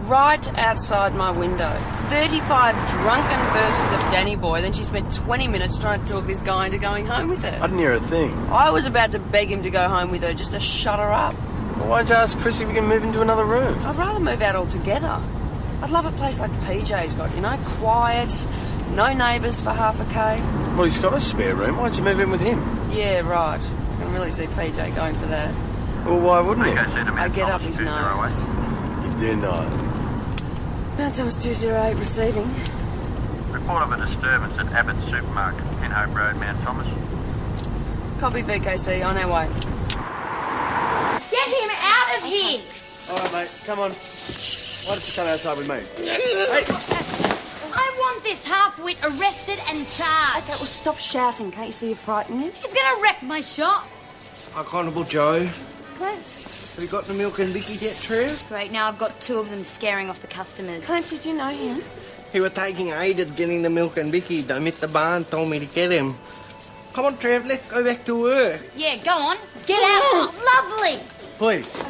Right outside my window. 35 drunken verses of Danny Boy, then she spent 20 minutes trying to talk this guy into going home with her. I didn't hear a thing. I was about to beg him to go home with her just to shut her up. Well, why'd you ask Chris if we can move into another room? I'd rather move out altogether. I'd love a place like PJ's got, you know, quiet, no neighbours for half a K. Well, he's got a spare room. Why'd you move in with him? Yeah, right. I can really see PJ going for that. Well, why wouldn't he? I get up his nose. You do not. Mount Thomas 208 receiving. Report of a disturbance at Abbott's Supermarket, Pinhope Road, Mount Thomas. Copy VKC, on our way. Get him out of here! All right, mate, come on. Why don't you come outside with me? Hey! I want this half-wit arrested and charged. Okay, well, stop shouting. Can't you see you're frightening him? He's gonna wreck my shop. Constable Joe. Clancy. Have you got the milk and Vicky yet, Trev? Great, now I've got 2 of them scaring off the customers. Clancy, do you know him? He was taking ages getting the milk and Vicky. Mr. Barnes told me to get him. Come on, Trev, let's go back to work. Yeah, go on. Get out. Lovely. Please.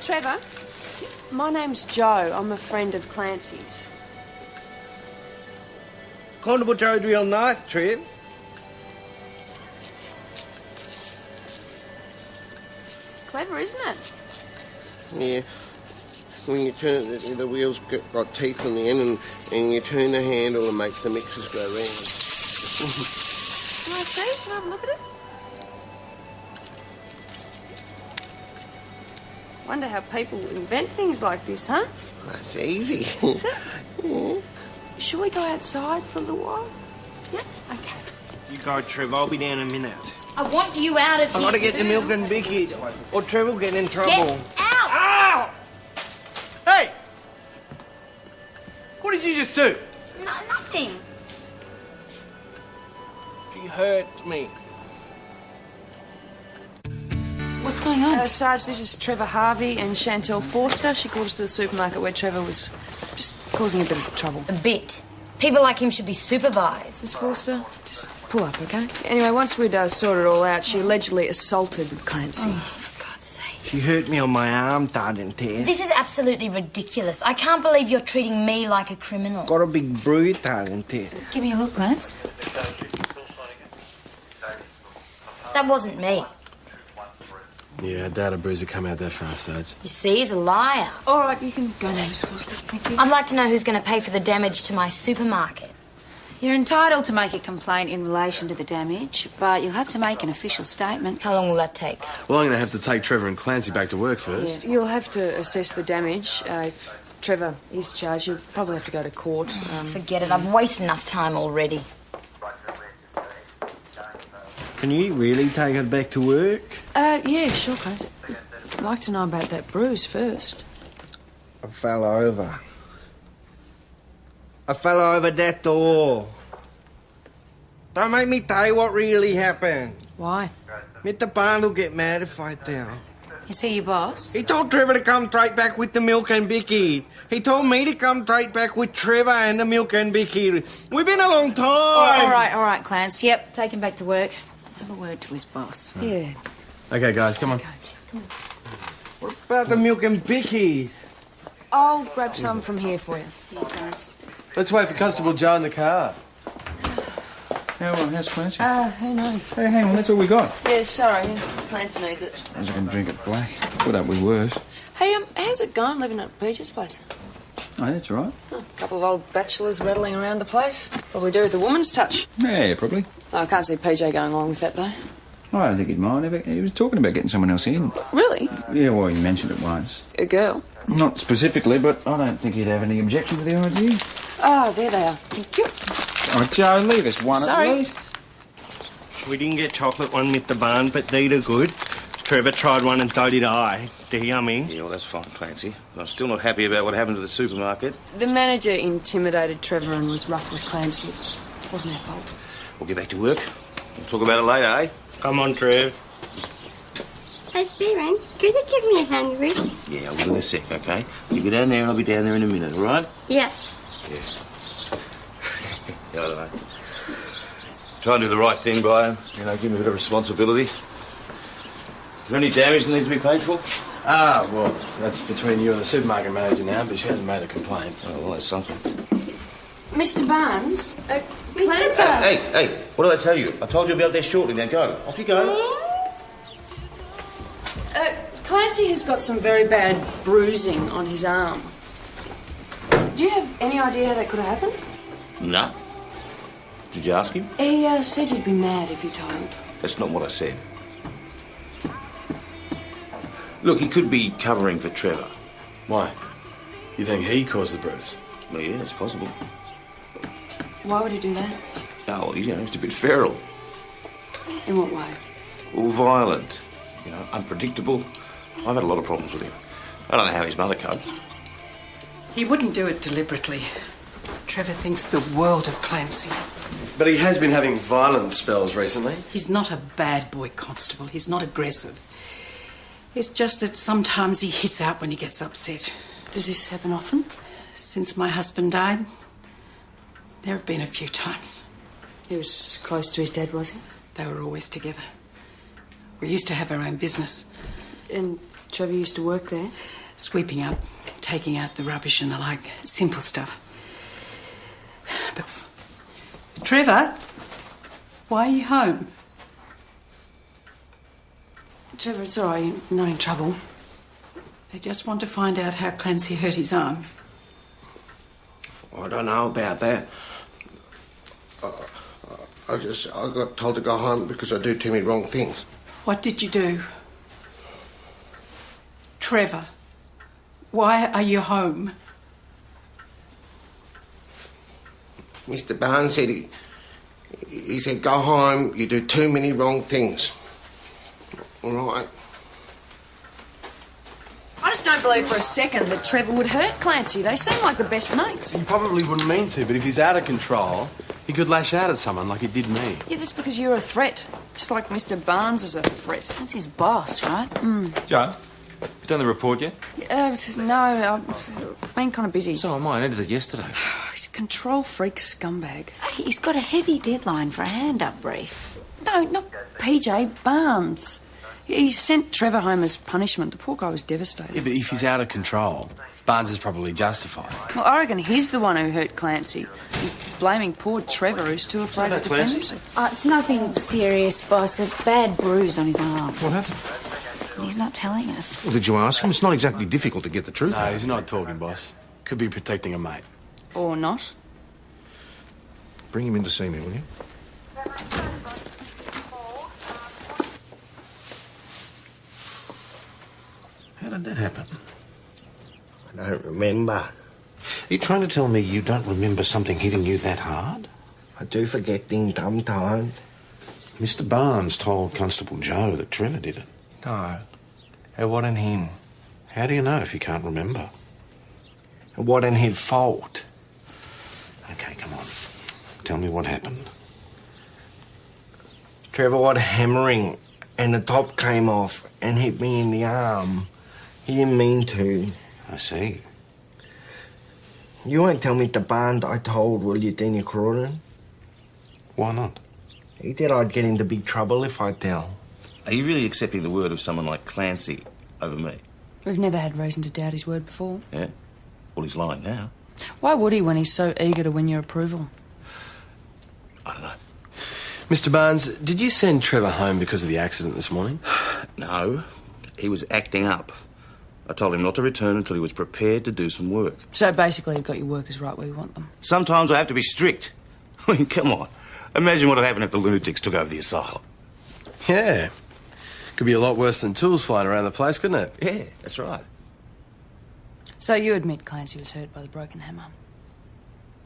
Trevor, my name's Joe. I'm a friend of Clancy's. Constable Joe's real nice, Trev. Clever, isn't it? Yeah. When you turn it, the wheels got teeth on the end, and you turn the handle and makes the mixers go round. Can I see? Can I have a look at it? Wonder how people invent things like this, huh? That's easy. Is it? Yeah. Should we go outside for a little while? Yeah? Okay. You go, Trev. I'll be down in a minute. I want you out of here. I've got to get the milk and Vicky, or Trev will get in trouble. Get out! Ow! Hey! What did you just do? No, nothing. She hurt me. What's going on? Sarge, this is Trevor Harvey and Chantel Forster. She called us to the supermarket where Trevor was just causing a bit of trouble. A bit. People like him should be supervised. Miss Forster, just pull up, OK? Anyway, once we'd sorted it all out, she allegedly assaulted Clancy. Oh, for God's sake. She hurt me on my arm, darling Tess. This is absolutely ridiculous. I can't believe you're treating me like a criminal. Got a big bruise, darling Tess. Give me a look, Lance. That wasn't me. Yeah, I doubt a bruiser come out that fast, Sarge. You see, he's a liar. All right, you can go now, Miss Forster. Thank you. I'd like to know who's going to pay for the damage to my supermarket. You're entitled to make a complaint in relation to the damage, but you'll have to make an official statement. How long will that take? Well, I'm going to have to take Trevor and Clancy back to work first. Yeah, you'll have to assess the damage. If Trevor is charged, you'll probably have to go to court. Forget it. I've wasted enough time already. Can you really take her back to work? Yeah, sure, Clancy. I'd like to know about that bruise first. I fell over. I fell over that door. Don't make me tell you what really happened. Why? Mr. Barnes will get mad if I tell. Is he your boss? He told Trevor to come straight back with the milk and Vicky. He told me to come straight back with Trevor and the milk and Vicky. We've been a long time. All right, Clance. Yep, take him back to work. Have a word to his boss. Yeah. OK, guys, come on. What about the milk and Vicky? I'll grab some from here for you. Clance. Let's wait for Constable Joe in the car. How's Clancy? Who knows? Hey, hang on, that's all we got. Yeah, sorry. Clancy needs it. As I can drink it black. Put up with worse. Hey, how's it going living at Peach's place? Oh, that's right. A couple of old bachelors rattling around the place. Probably do with a woman's touch. Yeah, probably. I can't see PJ going along with that, though. I don't think he'd mind. He was talking about getting someone else in. Really? Yeah, well, he mentioned it once. A girl? Not specifically, but I don't think he'd have any objection to the idea. Oh, there they are. Thank you. Oh, Joe, leave us one Sorry. at least. We didn't get chocolate one, Mr. Barnes, but these are good. Trevor tried one and so did I. They're yummy. Yeah, well, that's fine, Clancy. I'm still not happy about what happened to the supermarket. The manager intimidated Trevor and was rough with Clancy. It wasn't their fault. We'll get back to work. We'll talk about it later, eh? Come on, Trev. Hey, Stephen, could you give me a hand, Reese? Yeah, I will in a sec, OK? You go down there and I'll be down there in a minute, all right? Yeah. Yeah. Yeah, I don't know. Try and do the right thing by him. You know, give him a bit of responsibility. Is there any damage that needs to be paid for? Ah, well, that's between you and the supermarket manager now, but she hasn't made a complaint. Oh, well, that's something. Mr. Barnes, Clancy. Hey, what did I tell you? I told you about there shortly. Now go. Off you go. Clancy has got some very bad bruising on his arm. Do you have any idea how that could have happened? No. Did you ask him? He said you'd be mad if you told. That's not what I said. Look, he could be covering for Trevor. Why? You think he caused the bruise? Well, yeah, it's possible. Why would he do that? Oh, you know, he's a bit feral. In what way? Or violent. You know, unpredictable. I've had a lot of problems with him. I don't know how his mother copes. He wouldn't do it deliberately. Trevor thinks the world of Clancy. But he has been having violent spells recently. He's not a bad boy, Constable. He's not aggressive. It's just that sometimes he hits out when he gets upset. Does this happen often? Since my husband died, there have been a few times. He was close to his dad, was he? They were always together. We used to have our own business. And Trevor used to work there? Sweeping up, taking out the rubbish and the like. Simple stuff. But Trevor, why are you home? Trevor, it's all right. You're not in trouble. They just want to find out how Clancy hurt his arm. I don't know about that. I got told to go home because I do too many wrong things. What did you do? Trevor, why are you home? Mr. Barnes said he said, go home, you do too many wrong things. All right. I just don't believe for a second that Trevor would hurt Clancy. They seem like the best mates. He probably wouldn't mean to, but if he's out of control, he could lash out at someone like he did me. Yeah, that's because you're a threat. Just like Mr. Barnes is a threat. That's his boss, right? Joe, you done the report yet? No, I've been kind of busy. So am I. I edited it yesterday. He's a control freak scumbag. He's got a heavy deadline for a hand-up brief. No, not PJ, Barnes. He sent Trevor home as punishment. The poor guy was devastated. Yeah, but if he's out of control, Barnes is probably justified. Well, I reckon he's the one who hurt Clancy. He's blaming poor Trevor, who's too afraid to defend himself. It's nothing serious, boss. A bad bruise on his arm. What happened? He's not telling us. Well, did you ask him? It's not exactly difficult to get the truth. No, he's not talking, boss. Could be protecting a mate. Or not. Bring him in to see me, will you? How did that happen? I don't remember. Are you trying to tell me you don't remember something hitting you that hard? I do forget things sometimes. Mr. Barnes told Constable Joe that Trevor did it. No, it wasn't him. How do you know if you can't remember? It wasn't his fault. Okay, come on. Tell me what happened. Trevor was hammering and the top came off and hit me in the arm. He didn't mean to. I see. You won't tell Mr. Barnes I told, will you, Dina Crawdon? Why not? He said I'd get into big trouble if I tell. Are you really accepting the word of someone like Clancy over me? We've never had reason to doubt his word before. Yeah? Well, he's lying now. Why would he when he's so eager to win your approval? I don't know. Mr. Barnes, did you send Trevor home because of the accident this morning? No. He was acting up. I told him not to return until he was prepared to do some work. So basically you've got your workers right where you want them. Sometimes I have to be strict. I mean, come on. Imagine what would happen if the lunatics took over the asylum. Yeah. Could be a lot worse than tools flying around the place, couldn't it? Yeah, that's right. So you admit Clancy was hurt by the broken hammer?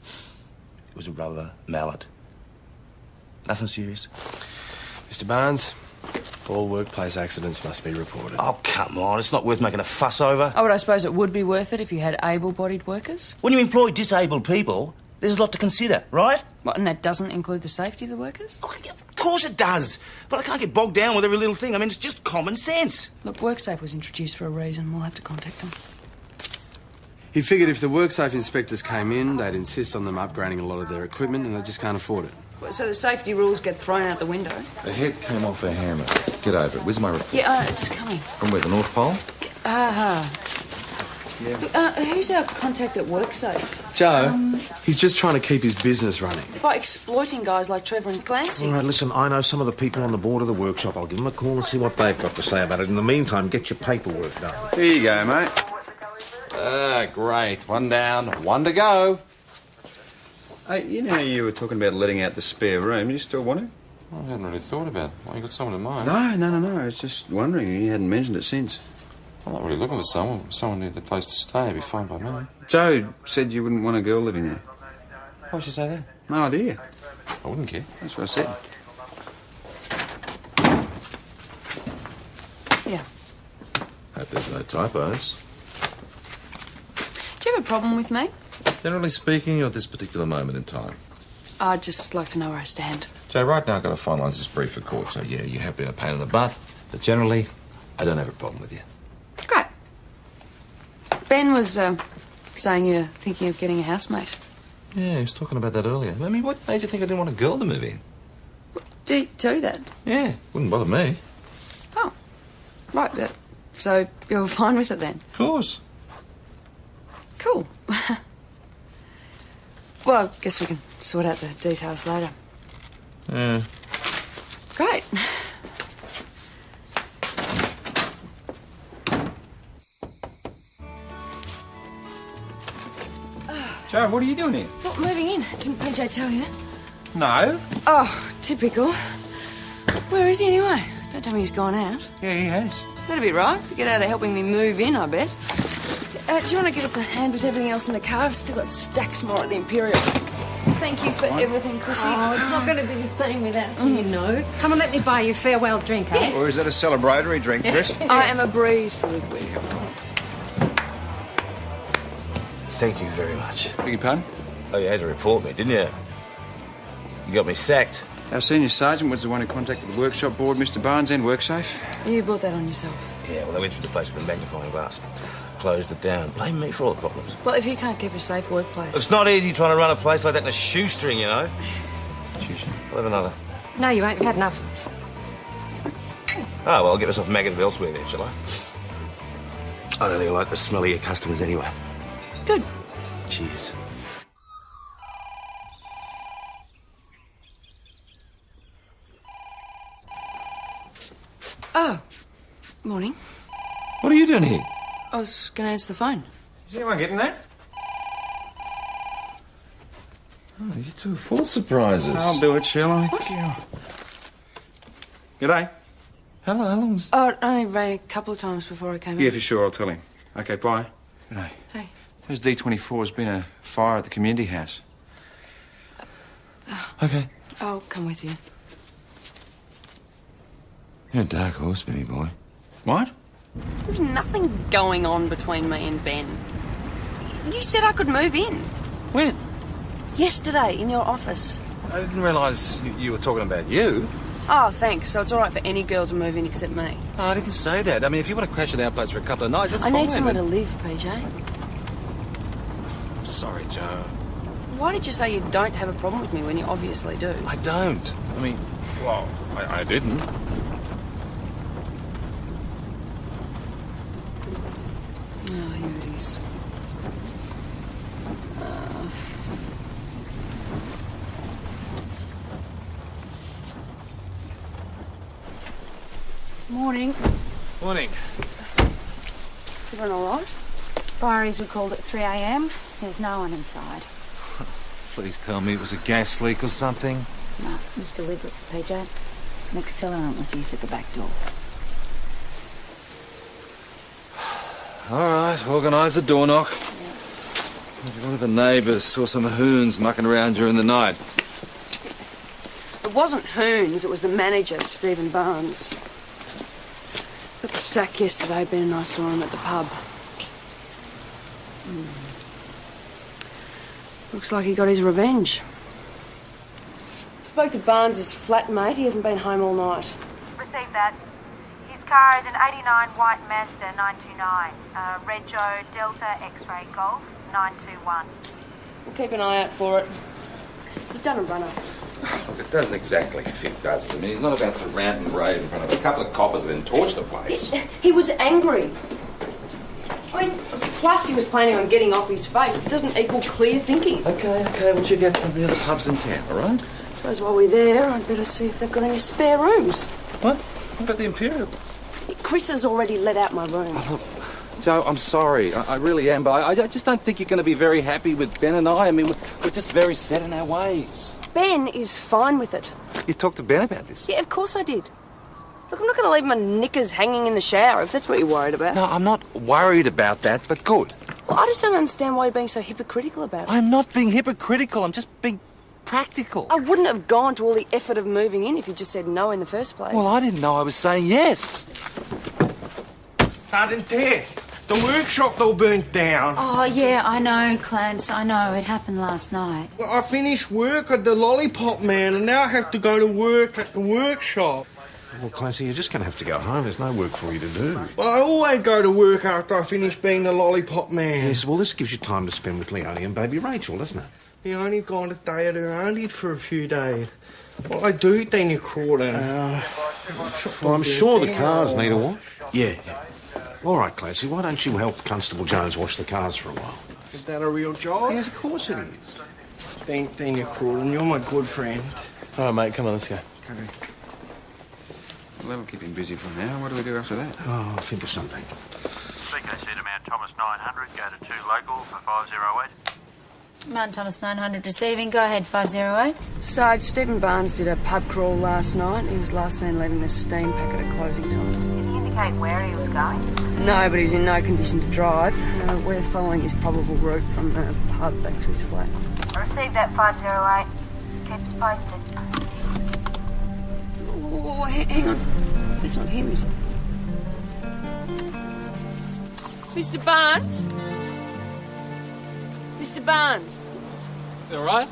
It was a rubber mallet. Nothing serious. Mr. Barnes, all workplace accidents must be reported. Oh, come on. It's not worth making a fuss over. Oh, but I suppose it would be worth it if you had able-bodied workers? When you employ disabled people, there's a lot to consider, right? What, and that doesn't include the safety of the workers? Oh, of course it does. But I can't get bogged down with every little thing. I mean, it's just common sense. Look, WorkSafe was introduced for a reason. We'll have to contact them. He figured if the WorkSafe inspectors came in, they'd insist on them upgrading a lot of their equipment and they just can't afford it. So the safety rules get thrown out the window? The head came off a hammer. Get over it. Where's my report? Yeah, it's coming. From where, the North Pole? Yeah. Who's our contact at WorkSafe? Joe, he's just trying to keep his business running. By exploiting guys like Trevor and Clancy. All right, listen, I know some of the people on the board of the workshop. I'll give them a call and see what they've got to say about it. In the meantime, get your paperwork done. Here you go, mate. Great. One down, one to go. Hey, you know you were talking about letting out the spare room. You still want it? I hadn't really thought about it. Why, you got someone in mind? No. I was just wondering. You hadn't mentioned it since. I'm not really looking for someone. Someone near the place to stay would be fine by me. Joe said you wouldn't want a girl living there. Why would you say that? No idea. I wouldn't care. That's what I said. Yeah. Hope there's no typos. Do you have a problem with me? Generally speaking, or at this particular moment in time? I'd just like to know where I stand. Joe, right now I've got to finalise this brief for court, so yeah, you have been a pain in the butt, but generally, I don't have a problem with you. Great. Ben was saying you're thinking of getting a housemate. Yeah, he was talking about that earlier. I mean, what made you think I didn't want a girl to move in? Did he tell you that? Yeah, wouldn't bother me. Oh, right. So you're fine with it then? Of course. Cool. Well, I guess we can sort out the details later. Yeah. Great. Joe, what are you doing here? Not moving in. Didn't PJ tell you? No. Oh, typical. Where is he anyway? Don't tell me he's gone out. Yeah, he has. That'd be right. To get out of helping me move in, I bet. Do you want to give us a hand with everything else in the car? I've still got stacks more at the Imperial. Thank you for everything, Chrissy. Oh, it's not going to be the same without you, you know. Come on, let me buy you a farewell drink, eh? Or is that a celebratory drink, Chris? I am a breeze to live with. Thank you very much. Beg your pardon? Oh, you had to report me, didn't you? You got me sacked. Our senior sergeant was the one who contacted the workshop board, Mr. Barnes, and WorkSafe. You brought that on yourself. Yeah, well, they went through the place with a magnifying glass. Closed it down. Blame me for all the problems. Well, if you can't keep a safe workplace... It's not easy trying to run a place like that in a shoestring, you know. I'll have another. No, you won't. You've had enough. Oh, well, I'll get myself maggoted elsewhere then, shall I? I don't think I like the smell of your customers anyway. Good. Cheers. Oh. Morning. What are you doing here? I was going to answer the phone. Is anyone getting that? Oh, you two are full of surprises. I'll do it, shall I? G'day. Hello, how long's... Oh, I only rang a couple of times before I came in. Yeah, for sure, I'll tell him. Okay, bye. G'day. Hey. There's D24. There's been a fire at the community house. Okay. I'll come with you. You're a dark horse, Benny boy. What? There's nothing going on between me and Ben. You said I could move in. When? Yesterday, in your office. I didn't realise you were talking about you. Oh, thanks. So it's all right for any girl to move in except me. No, I didn't say that. I mean, if you want to crash at our place for a couple of nights, that's I fine. need somewhere to live, PJ. I'm sorry, Joe. Why did you say you don't have a problem with me when you obviously do? I don't. I mean, well, I didn't. Oh, here it is. Morning. Morning. Is everyone all right? Fireys were called at 3 a.m. There's no one inside. Please tell me it was a gas leak or something. No, it was deliberate, PJ. An accelerant was used at the back door. All right, organise a door knock. One of the neighbours saw some hoons mucking around during the night. It wasn't Hoons, it was the manager, Stephen Barnes. Got the sack yesterday, Ben and I saw him at the pub. Looks like he got his revenge. Spoke to Barnes' flatmate. He hasn't been home all night. Received that. His car is an 89 white Mazda 929. Rego Delta X-ray Golf 921. We'll keep an eye out for it. He's done a runner. Look, it doesn't exactly fit, does it? I mean, he's not about to rant and rave in front of a couple of coppers and then torch the place. He was angry. Plus, he was planning on getting off his face. It doesn't equal clear thinking. Okay, we'll you get some of the other pubs in town, all right? I suppose while we're there, I'd better see if they've got any spare rooms. What? What about the Imperial? Chris has already let out my room. Oh, look, Joe, I'm sorry. I really am, but I just don't think you're going to be very happy with Ben and I. I mean, we're just very set in our ways. Ben is fine with it. You talked to Ben about this? Yeah, of course I did. Look, I'm not going to leave my knickers hanging in the shower, if that's what you're worried about. No, I'm not worried about that, but good. Well, I just don't understand why you're being so hypocritical about it. I'm not being hypocritical. I'm just being practical. I wouldn't have gone to all the effort of moving in if you just said no in the first place. Well, I didn't know I was saying yes. Sergeant Ted, the workshop all burnt down. Oh, yeah, I know, Clarence. I know. It happened last night. Well, I finished work at the Lollipop Man and now I have to go to work at the workshop. Well, Clancy, you're just going to have to go home. There's no work for you to do. Well, I always go to work after I finish being the Lollipop Man. Yes, well, this gives you time to spend with Leonie and baby Rachel, doesn't it? He only gone to stay at her auntie for a few days. Well, I do think you crawled in. Well, I'm sure the cars need a wash. Yeah. All right, Clancy, why don't you help Constable Jones wash the cars for a while? Is that a real job? Yes, of course it is. Thank you, Crawlin. You're my good friend. All right, mate, come on, let's go. Okay. Well, that'll keep him busy for now. What do we do after that? Oh, I'll think of something. CKC to Mount Thomas 900, go to 2 local for 508. Mount Thomas 900 receiving. Go ahead, 508. Sarge, Stephen Barnes did a pub crawl last night. He was last seen leaving the steam packet at closing time. Did he indicate where he was going? No, but he was in no condition to drive. We're following his probable route from the pub back to his flat. I received that 508. Keep us posted. Oh, hang on. That's not him, is it? Mr. Barnes? Mr. Barnes? You all right?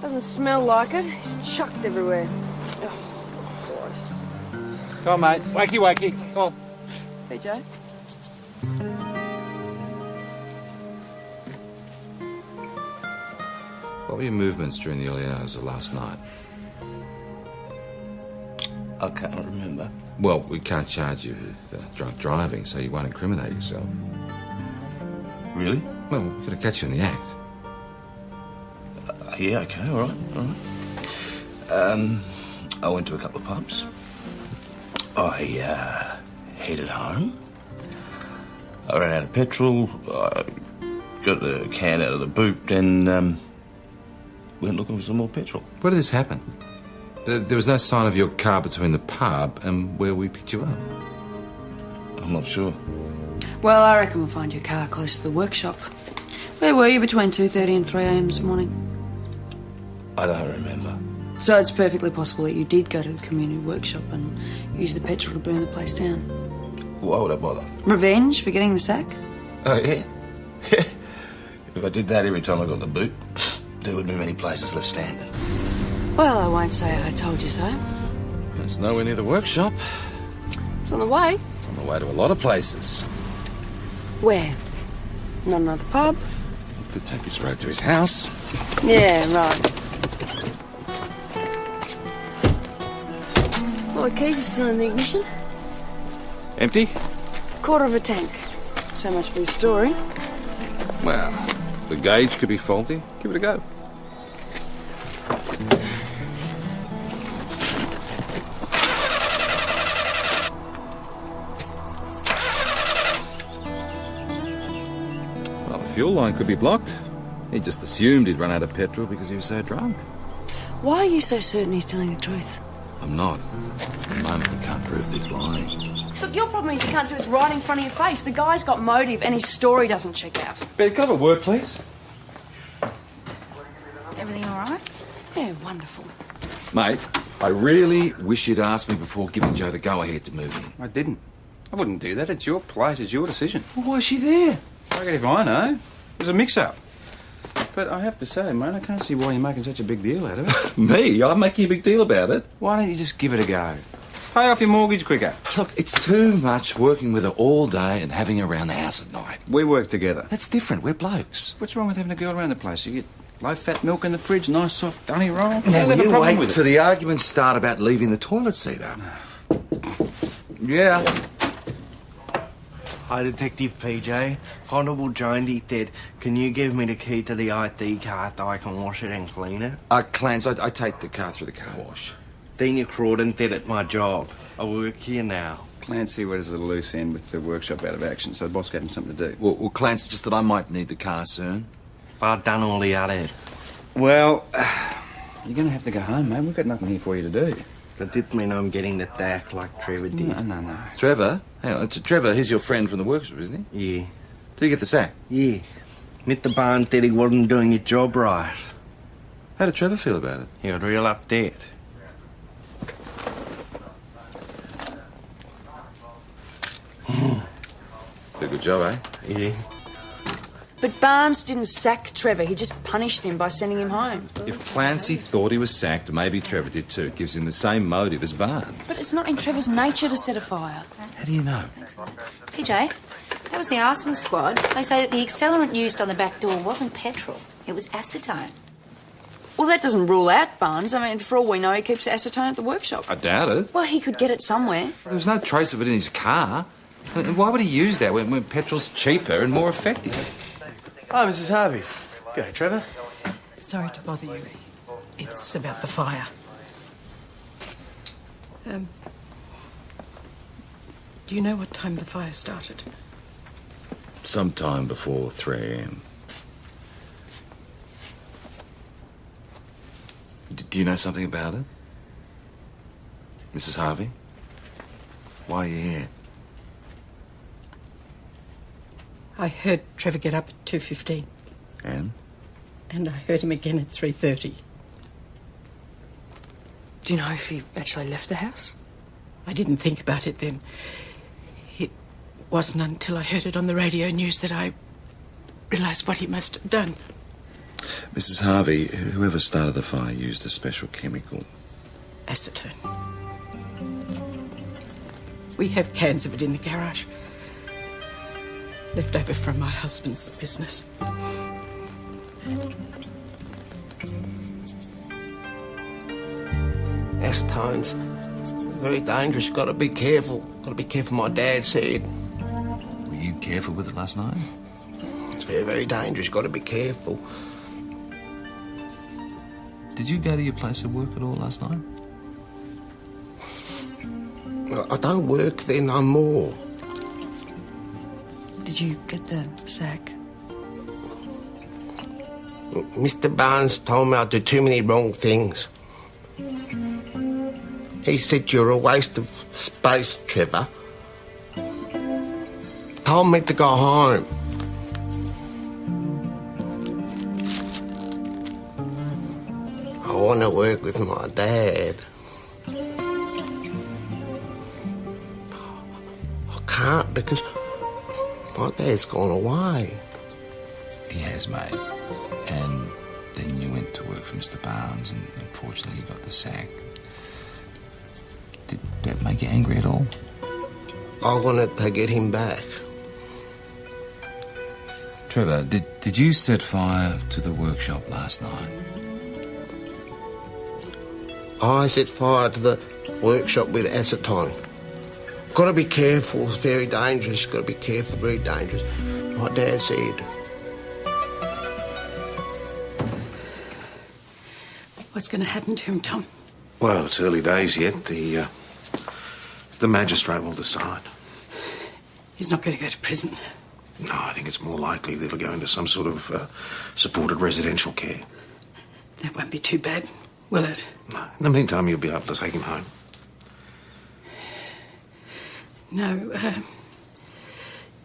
Doesn't smell like it. It's chucked everywhere. Oh, Come on, mate. Wakey, wakey. Come on. hey, Joe. What were your movements during the early hours of last night? I can't remember. Well, we can't charge you with drunk driving, so you won't incriminate yourself. Really? Well, we're going to catch you in the act. Yeah, okay, all right. I went to a couple of pubs. I headed home. I ran out of petrol. I got the can out of the boot and went looking for some more petrol. Where did this happen? There was no sign of your car between the pub and where we picked you up. I'm not sure. Well, I reckon we'll find your car close to the workshop. Where were you between 2:30 and 3 a.m. this morning? I don't remember. So it's perfectly possible that you did go to the community workshop and use the petrol to burn the place down. Why would I bother? Revenge for getting the sack? Oh, yeah? If I did that every time I got the boot, there wouldn't be many places left standing. Well, I won't say I told you so. It's nowhere near the workshop. It's on the way. It's on the way to a lot of places. Where? Not another pub? Could take this road to his house. Yeah, right. Well, the keys are still in the ignition. Empty? Quarter of a tank. So much for his story. Well, the gauge could be faulty. Give it a go. Well, the fuel line could be blocked. He just assumed he'd run out of petrol because he was so drunk. Why are you so certain he's telling the truth? I'm not. At the moment, we can't prove that he's lying. Look, your problem is you can't see what's right in front of your face. The guy's got motive and his story doesn't check out. Ben, can I have a word, please? Everything all right? Yeah, wonderful. Mate, I really wish you'd asked me before giving Jo the go-ahead to move in. I didn't. I wouldn't do that. It's your place. It's your decision. Well, why is she there? I reckon if I know. There's a mix-up. But I have to say, mate, I can't see why you're making such a big deal out of it. Me? I'm making a big deal about it. Why don't you just give it a go? Pay off your mortgage quicker. Look, it's too much working with her all day and having her around the house at night. We work together. That's different. We're blokes. What's wrong with having a girl around the place? You get low-fat milk in the fridge, nice soft dunny roll. Now, I'll have a you problem wait with till it. the arguments start about leaving the toilet seat up. Yeah. Hi, Detective PJ. Honourable Jonesy said, can you give me the key to the ID car so I can wash it and clean it? Clance, I take the car through the car wash. Dina Crawdon said it's my job. I work here now. Clancy was a loose end with the workshop out of action, so the boss gave him something to do. Well, Clance, just that I might need the car soon. But I've done all the other. Well, you're going to have to go home, mate. We've got nothing here for you to do. Does this mean I'm getting the sack like Trevor did? No. Trevor? Hang on, Trevor, he's your friend from the workshop, isn't he? Yeah. Did you get the sack? Yeah. Mr. Barnes said he wasn't doing his job right. How did Trevor feel about it? He was real upset. Did a good job, eh? Yeah. But Barnes didn't sack Trevor. He just punished him by sending him home. If Clancy thought he was sacked, maybe Trevor did too. It gives him the same motive as Barnes. But it's not in Trevor's nature to set a fire. How do you know? PJ, that was the arson squad. They say that the accelerant used on the back door wasn't petrol. It was acetone. Well, that doesn't rule out Barnes. I mean, for all we know, he keeps the acetone at the workshop. I doubt it. Well, he could get it somewhere. There was no trace of it in his car. I mean, why would he use that when petrol's cheaper and more effective? Hi, Mrs. Harvey. G'day, Trevor. Sorry to bother you. It's about the fire. Do you know what time the fire started? Sometime before 3 a.m. Do you know something about it? Mrs. Harvey? Why are you here? I heard Trevor get up at 2:15. And? And I heard him again at 3:30. Do you know if he actually left the house? I didn't think about it then. It wasn't until I heard it on the radio news that I realised what he must have done. Mrs. Harvey, whoever started the fire used a special chemical. Acetone. We have cans of it in the garage. Left over from my husband's business. Acetone's very dangerous. Got to be careful. Got to be careful, my dad said. Were you careful with it last night? It's very, very dangerous. Got to be careful. Did you go to your place of work at all last night? I don't work there no more. Did you get the sack? Mr. Barnes told me I do too many wrong things. He said you're a waste of space, Trevor. Told me to go home. I want to work with my dad. I can't because my dad's gone away. He has, mate. And then you went to work for Mr. Barnes, and unfortunately you got the sack. Did that make you angry at all? I wanted to get him back. Trevor, did you set fire to the workshop last night? I set fire to the workshop with acetone. Got to be careful, it's very dangerous. Got to be careful, very dangerous. My dad said. What's going to happen to him, Tom? Well, it's early days yet. The magistrate will decide. He's not going to go to prison. No, I think it's more likely that he'll go into some sort of supported residential care. That won't be too bad, will it? No. In the meantime, you'll be able to take him home. No,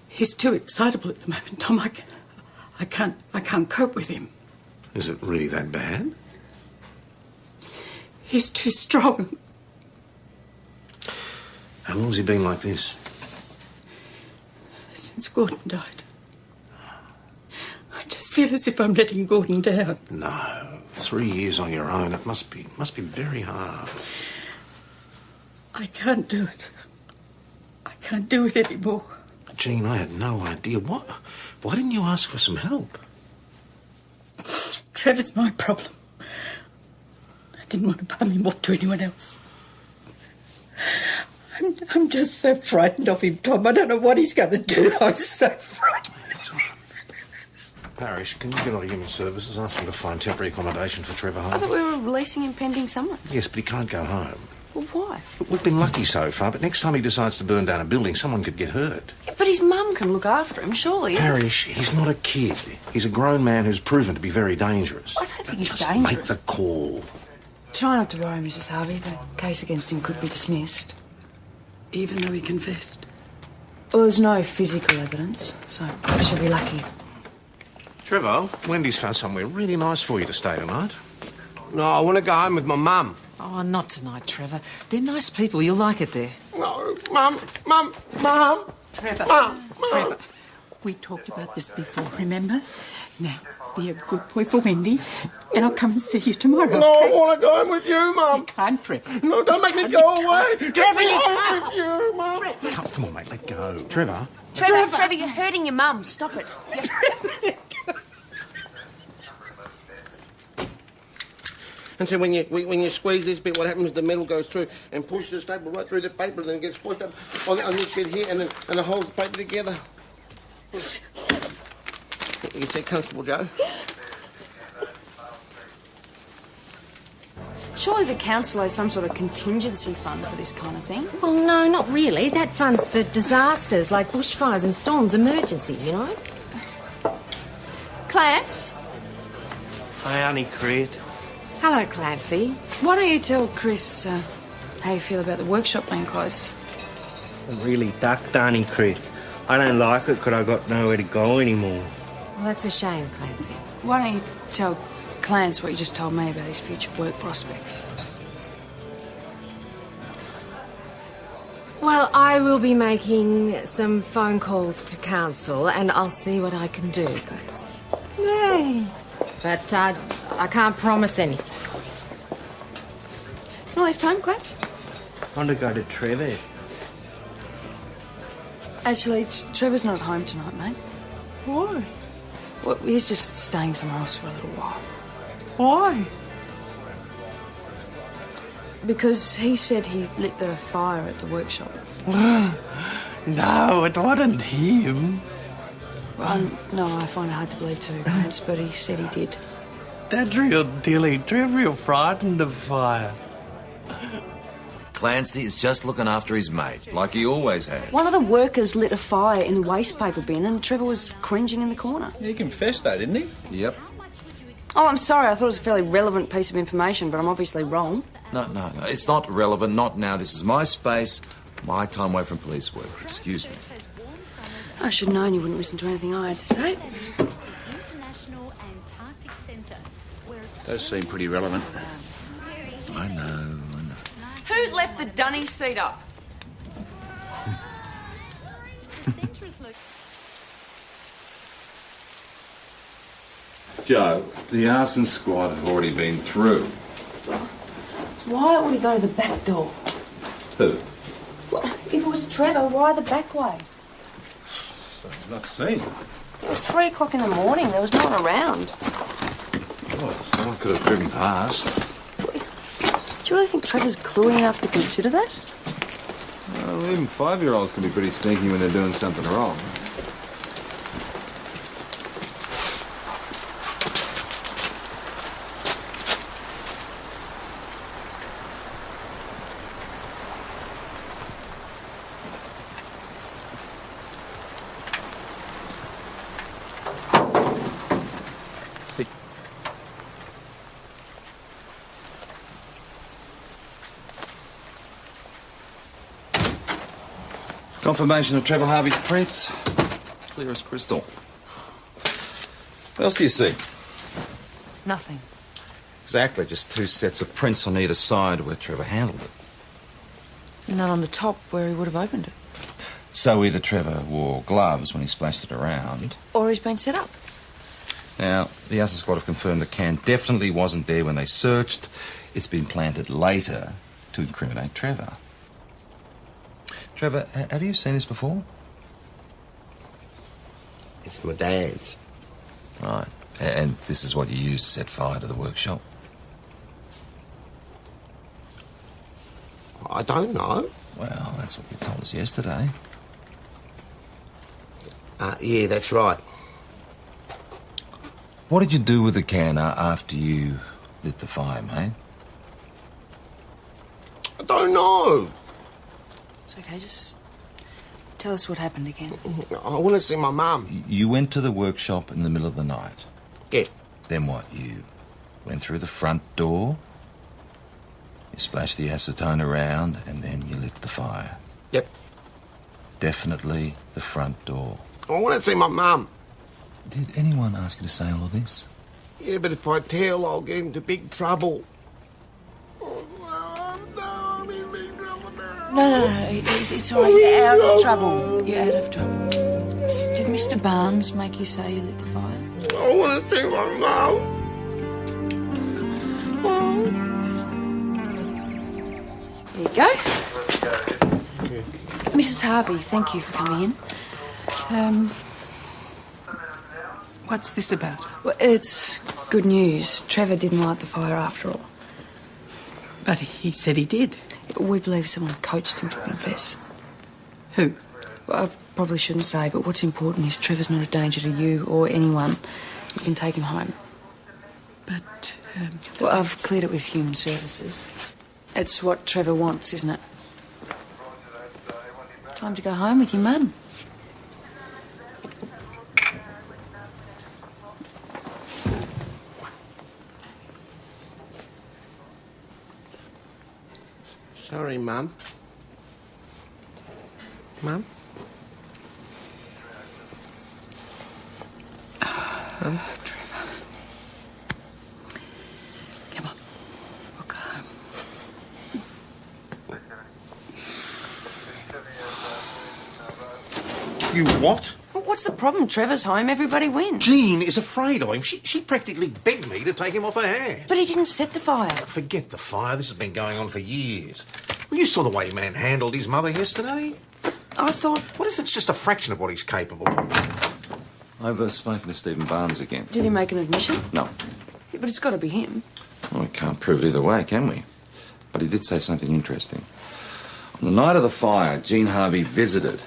he's too excitable at the moment, Tom. I can't cope with him. Is it really that bad? He's too strong. How long has he been like this? Since Gordon died. I just feel as if I'm letting Gordon down. No, 3 years on your own. It must be very hard. I can't do it. I can't do it anymore. Jean, I had no idea. Why didn't you ask for some help? Trevor's my problem. I didn't want to palm him off to anyone else. I'm just so frightened of him, Tom. I don't know what he's going to do. I'm so frightened. Parish, can you get on to Human Services? Ask them to find temporary accommodation for Trevor Harvey. I thought we were releasing him pending summons. Yes, but he can't go home. Well, why? Look, we've been lucky so far, but next time he decides to burn down a building, someone could get hurt. Yeah, but his mum can look after him, surely. Parish, he's not a kid. He's a grown man who's proven to be very dangerous. I don't think he's Just dangerous. make the call. Try not to worry, Mrs. Harvey. The case against him could be dismissed. Even though he confessed? Well, there's no physical evidence, so I should be lucky. Trevor, Wendy's found somewhere really nice for you to stay tonight. No, I want to go home with my mum. Oh, not tonight, Trevor. They're nice people. You'll like it there. No, Mum. Trevor. Mum. Trevor, we talked about this before, remember? Now, be a good boy for Wendy, and I'll come and see you tomorrow. No, I want to go home with you, Mum. You can't, Trevor. No, don't make me go away. Trevor, you can't. With you, Mum. Come on, mate, let go. Trevor? Trevor, you're hurting your mum. Stop it. And so when you squeeze this bit, what happens is the metal goes through and pushes the staple right through the paper, and then it gets squashed up on this bit here, and it holds the paper together. You see, Constable Joe? Surely the council has some sort of contingency fund for this kind of thing. Well, no, not really. That fund's for disasters like bushfires and storms, emergencies, you know? Clance? Hi, Annie Crate. Hello, Clancy. Why don't you tell Chris how you feel about the workshop being closed? I'm really ducked, Annie Crate. I don't like it because I got nowhere to go anymore. Well, that's a shame, Clancy. Why don't you tell Clance what you just told me about his future work prospects? Well, I will be making some phone calls to council, and I'll see what I can do, Clancy. Yay! But I can't promise anything. You want to leave home, Clance? I want to go to Trevor. Actually, Trevor's not at home tonight, mate. Why? Well, he's just staying somewhere else for a little while. Why? Because he said he lit the fire at the workshop. No, it wasn't him. Well, no, I find it hard to believe too, Clance, but he said he did. That's real dilly. Trevor real frightened of fire. Clancy is just looking after his mate, like he always has. One of the workers lit a fire in the waste paper bin and Trevor was cringing in the corner. He confessed that, didn't he? Yep. Oh, I'm sorry. I thought it was a fairly relevant piece of information, but I'm obviously wrong. No. It's not relevant. Not now. This is my space, my time away from police work. Excuse me. I should have known you wouldn't listen to anything I had to say. Does seem pretty relevant. I know. Who left the dunny seat up? Joe, the arson squad have already been through. Why would he go to the back door? Who? What? If it was Trevor, why the back way? Not seen. It was 3 o'clock in the morning. There was no one around. Well, someone could have driven past. Do you really think Trevor's cluey enough to consider that? Well, even 5-year-olds can be pretty sneaky when they're doing something wrong. Confirmation of Trevor Harvey's prints. Clear as crystal. What else do you see? Nothing. Exactly, just 2 sets of prints on either side where Trevor handled it. None on the top where he would have opened it. So either Trevor wore gloves when he splashed it around. Or he's been set up. Now, the arson squad have confirmed the can definitely wasn't there when they searched. It's been planted later to incriminate Trevor. Trevor, have you seen this before? It's my dad's. Right. And this is what you used to set fire to the workshop? I don't know. Well, that's what you told us yesterday. Yeah, that's right. What did you do with the can after you lit the fire, mate? I don't know. It's okay, just tell us what happened again. I want to see my mum. You went to the workshop in the middle of the night. Yeah. Then what? You went through the front door, you splashed the acetone around, and then you lit the fire. Yep. Definitely the front door. I want to see my mum. Did anyone ask you to say all of this? Yeah, but if I tell, I'll get into big trouble. No, it's all right. You're out of trouble. You're out of trouble. Did Mr. Barnes make you say you lit the fire? I want to see my mum. There you go. Mrs. Harvey, thank you for coming in. What's this about? Well, it's good news. Trevor didn't light the fire after all. But he said he did. We believe someone coached him to confess. Who? Well, I probably shouldn't say, but what's important is Trevor's not a danger to you or anyone. You can take him home. But, Well, I've cleared it with Human Services. It's what Trevor wants, isn't it? Time to go home with your mum. Sorry, Mum. Mum? Mum? Come on. We'll go home. You what? Well, what's the problem? Trevor's home, everybody wins. Jean is afraid of him. She practically begged me to take him off her hands. But he didn't set the fire. Forget the fire. This has been going on for years. Well, you saw the way man handled his mother yesterday. I thought... What if it's just a fraction of what he's capable of? I've spoken to Stephen Barnes again. Did he make an admission? No. Yeah, but it's got to be him. Well, we can't prove it either way, can we? But he did say something interesting. On the night of the fire, Jean Harvey visited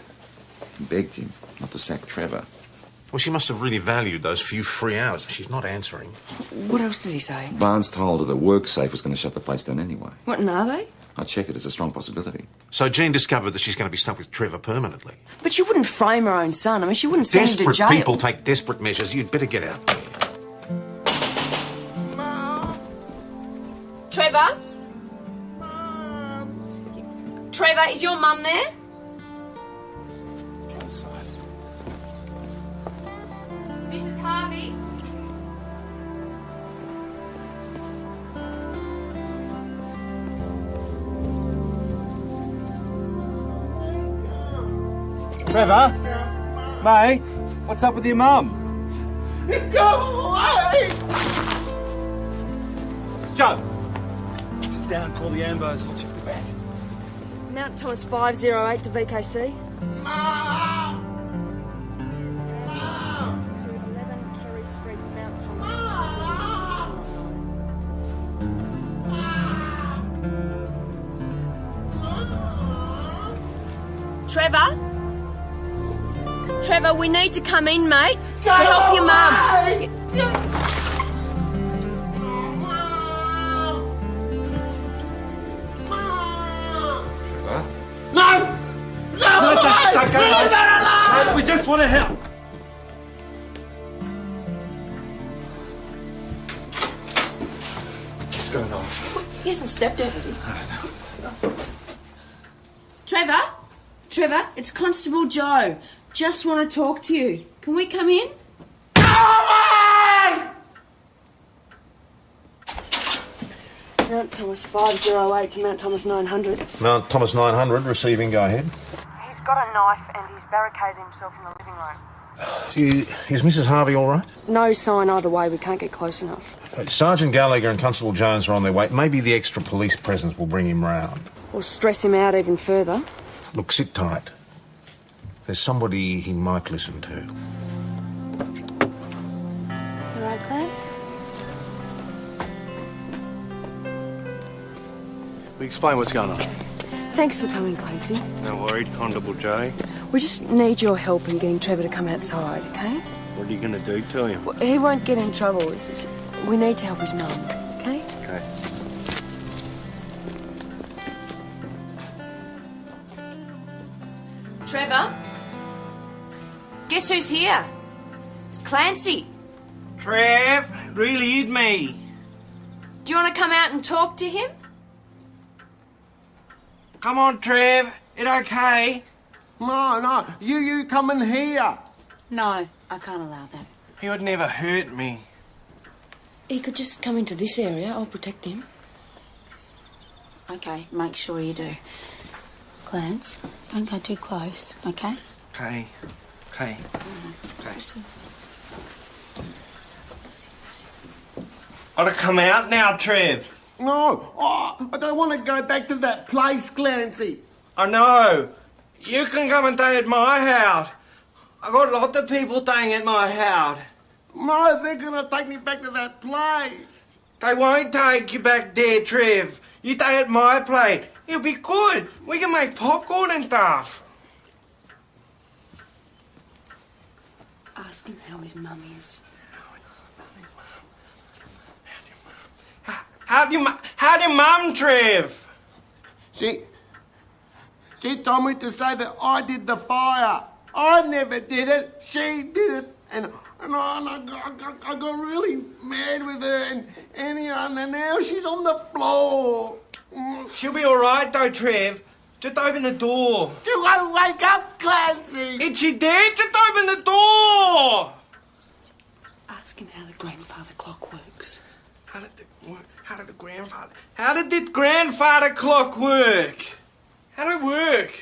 and begged him not to sack Trevor. Well, she must have really valued those few free hours. She's not answering. What else did he say? Barnes told her the WorkSafe was going to shut the place down anyway. What, and are they? I check it as a strong possibility. So Jean discovered that she's going to be stuck with Trevor permanently. But she wouldn't frame her own son. I mean, she wouldn't send him to Desperate jail. people take desperate measures. You'd better get out there. Trevor? Trevor, is your mum there? Mrs. Harvey? Trevor? May? What's up with your mum? Go away! Joe! She's down, call the ambos. I'll check the back. Mount Thomas 508 to VKC. Mum! 11 Kerry Street, Mount Thomas. Trevor? Trevor, we need to come in, mate. To help your mum. No! No! Don't go, mate. We just want to help. He's got a knife. He hasn't stepped out, has he? Trevor? Trevor, it's Constable Joe. Just want to talk to you. Can we come in? Mount Thomas 508 to Mount Thomas 900. Mount Thomas 900, receiving, go ahead. He's got a knife and he's barricaded himself in the living room. Is Mrs. Harvey all right? No sign either way. We can't get close enough. Sergeant Gallagher and Constable Jones are on their way. Maybe the extra police presence will bring him round. Or stress him out even further. Look, sit tight. There's somebody he might listen to. All right, Clarence? We explain what's going on. Thanks for coming, Clancy. No worries, Constable Joe. We just need your help in getting Trevor to come outside, okay? What are you going to do to him? Well, he won't get in trouble. We need to help his mum, okay? Okay. Trevor? Guess who's here? It's Clancy. Trev, it really is me. Do you want to come out and talk to him? Come on, Trev. It okay? No, you come in here. No, I can't allow that. He would never hurt me. He could just come into this area. I'll protect him. Okay, make sure you do. Clarence, don't go too close, okay? Okay. Okay. Okay. Ought to come out now, Trev. No, I don't want to go back to that place, Clancy. I know. You can come and stay at my house. I got lots of people staying at my house. No, they're going to take me back to that place. They won't take you back there, Trev. You stay at my place. It'll be good. We can make popcorn and stuff. Ask him how his mum is. How'd your mum, Trev? She told me to say that I did the fire. I never did it. She did it. And I got really mad with her. And now she's on the floor. She'll be all right, though, Trev. Just open the door. She won't wake up, Clancy. Is she dead? Just open the door. Ask him how the grandfather clock works. How did the grandfather clock work? How did it work?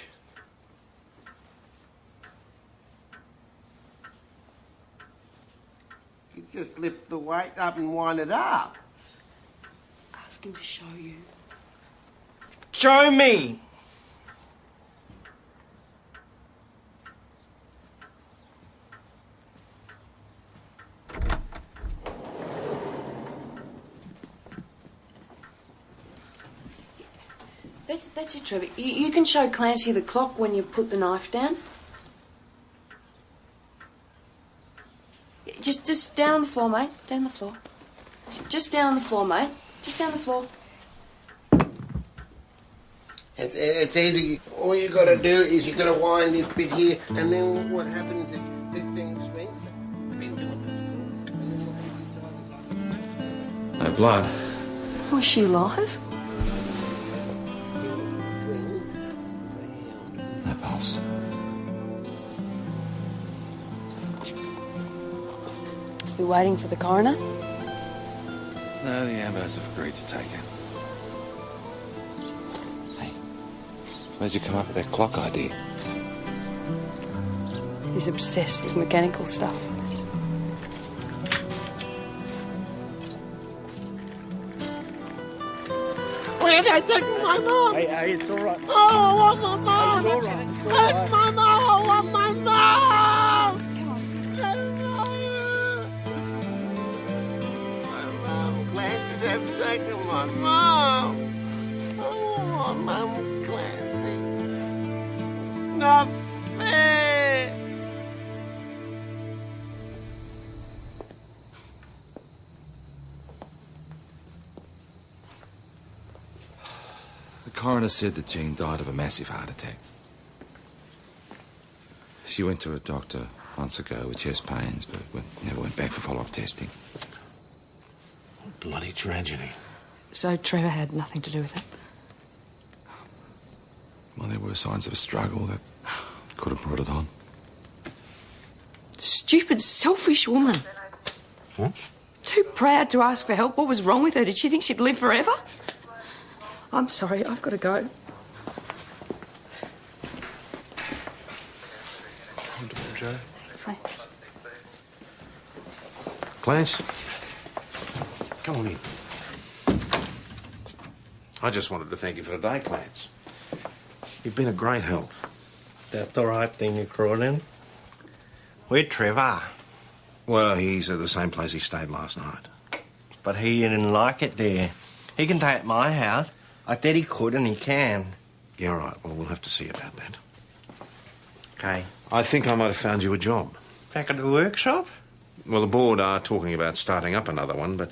You just lift the weight up and wind it up. Ask him to show you. Show me. That's it, Trevor. You can show Clancy the clock when you put the knife down. Just down on the floor, mate. Down on the floor. Just down on the floor, mate. Just down the floor. It's easy. All you got to do is you got to wind this bit here, and then what happens is this thing swings. No blood. Was she alive? No pulse. We waiting for the coroner? No, the ambos have agreed to take it. Hey, where'd you come up with that clock idea? He's obsessed with mechanical stuff. Where they taking my mum? Hey, it's all right. Oh, I want my mum. It's all right. Where's my mum? I want my mum. Clancy, they've taken my mum. I want my mum, Clancy. Not fair. The coroner said that Jean died of a massive heart attack. She went to a doctor months ago with chest pains, but never went back for follow-up testing. Bloody tragedy. So Trevor had nothing to do with it? Well, there were signs of a struggle that could have brought it on. Stupid, selfish woman. What? Too proud to ask for help. What was wrong with her? Did she think she'd live forever? I'm sorry, I've got to go. Constable Joe. Thanks. Clarence, come on in. I just wanted to thank you for today, Clarence. You've been a great help. That's the right thing you crawled in. Where's Trevor? Well, he's at the same place he stayed last night. But he didn't like it there. He can stay at my house. I said he could and he can. Yeah, all right. Well, we'll have to see about that. Okay. I think I might have found you a job. Back at the workshop? Well, the board are talking about starting up another one, but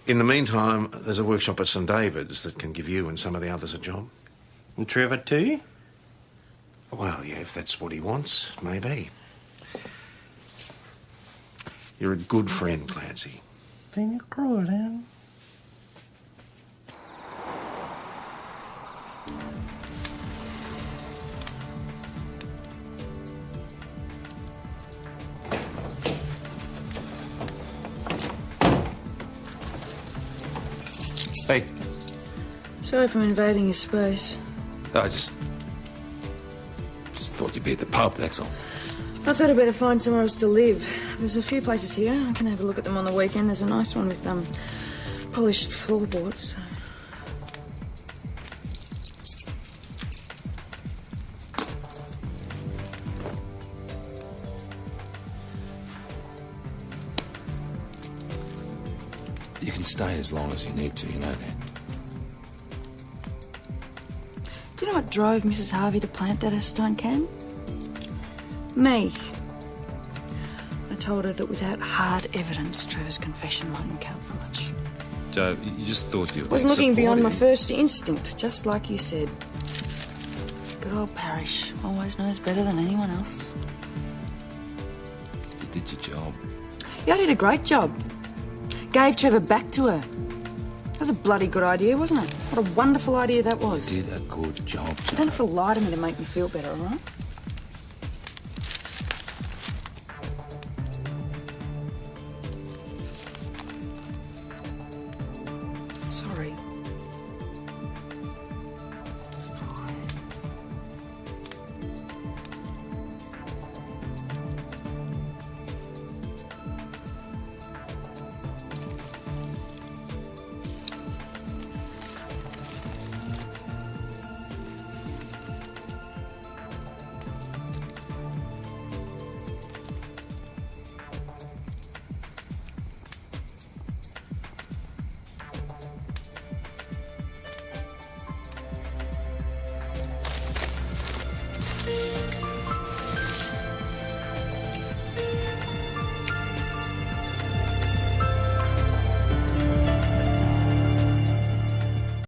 in the meantime, there's a workshop at St David's that can give you and some of the others a job. And Trevor too? Well, yeah, if that's what he wants, maybe. You're a good friend, Clancy. Then you crawl down. Hey. Sorry if I'm invading your space. I just thought you'd be at the pub, that's all. I thought I'd better find somewhere else to live. There's a few places here. I can have a look at them on the weekend. There's a nice one with polished floorboards. You can stay as long as you need to, you know that. Do you know what drove Mrs. Harvey to plant that S09 can? Me. I told her that without hard evidence, Trevor's confession mightn't count for much. Joe, you just thought you were I was looking beyond my supportive. first instinct, just like you said. Good old Parrish always knows better than anyone else. You did your job. Yeah, I did a great job. Gave Trevor back to her. That was a bloody good idea, wasn't it? What a wonderful idea that was. You did a good job, You Joe. don't have to lie to me to make me feel better, all right? Sorry.